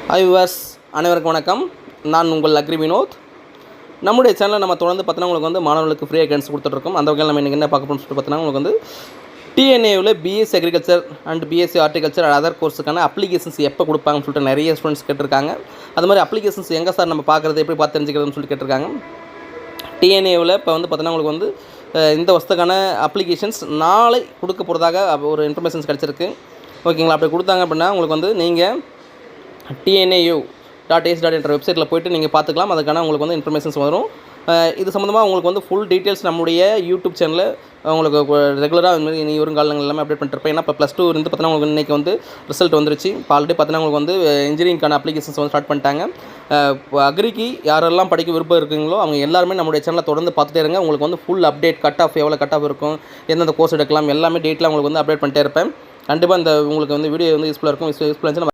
Hi viewers, அனைவருக்கும் வணக்கம். நான் உங்கள் அக்ரி வினோத். நம்முடைய சேனலில் நம்ம தொடர்ந்து பார்த்தீங்கன்னா உங்களுக்கு வந்து மாணவர்களுக்கு ஃப்ரீ கைடன்ஸ் கொடுத்துட்ருக்கோம். அந்த வகையில் நம்ம இன்றைக்கி என்ன பார்க்க போகிறோம்னு சொல்லிட்டு பார்த்தீங்கன்னா உங்களுக்கு வந்து டிஎன்ஏவில் BSc agriculture and BSc horticulture other கோர்ஸுக்கான அப்ளிகேஷன்ஸ் எப்போ கொடுப்பாங்கன்னு சொல்லிட்டு நிறைய ஸ்டூடெண்ட்ஸ் கேட்டிருக்காங்க. அது மாதிரி அப்ளிகேஷன்ஸ் எங்கே சார் நம்ம பார்க்குறது, எப்படி பார்த்து தெரிஞ்சுக்கிறதுன்னு சொல்லிட்டு கேட்டிருக்காங்க. டிஎன்ஏவில் இப்போ வந்து பார்த்தீங்கன்னா உங்களுக்கு வந்து இந்த வருஷத்துக்கான அப்ளிகேஷன்ஸ் நாளை கொடுக்க போகிறதாக ஒரு இன்ஃபர்மேஷன்ஸ் கிடச்சிருக்கு. ஓகேங்களா? அப்படி கொடுத்தாங்க அப்படின்னா உங்களுக்கு வந்து நீங்கள் tnau.ac.in என்ற வெப்சைட்டில் போய்ட்டு நீங்கள் பார்த்துக்கலாம். அதுக்கான உங்களுக்கு வந்து இன்ஃபர்மேஷன்ஸ் வரும். இது சம்மந்தமாக உங்களுக்கு வந்து ஃபுல் டீட்டெயில்ஸ் நம்முடைய யூடியூப் சேனலில் உங்களுக்கு ரெகுலராக இந்த மாதிரி வருங்காலங்கள் எல்லாமே அப்டேட் பண்ணிட்டுருப்பேன். ஏன்னா இப்போ +2 இருந்து பார்த்தீங்கன்னா உங்களுக்கு இன்றைக்கி வந்து ரிசல்ட் வந்துருச்சு. இப்போ ஆல்ரெடி பார்த்தீங்கன்னா உங்களுக்கு வந்து இன்ஜினியரிங்கான அப்ளிகேஷன்ஸ் வந்து ஸ்டார்ட் பண்ணிட்டாங்க. அக்ரிக்கு யாரெல்லாம் படிக்க விருப்பம் இருக்குங்களோ அவங்க எல்லாருமே நம்முடைய சேனலை தொடர்ந்து பார்த்துட்டே இருங்க. உங்களுக்கு வந்து ஃபுல் அப்டேட் கட் ஆஃப் எவ்வளோ கட் ஆஃப் இருக்கும், எந்தெந்த கோர்ஸ் எடுக்கலாம் எல்லாமே டேட்டில் உங்களுக்கு வந்து அப்டேட் பண்ணிட்டே இருப்பேன். கண்டிப்பாக இந்த உங்களுக்கு வந்து வீடியோ வந்து யூஸ்ஃபுல்லாக இருக்கும். யூஸ்ஃபுல்லாக இருந்துச்சுன்னா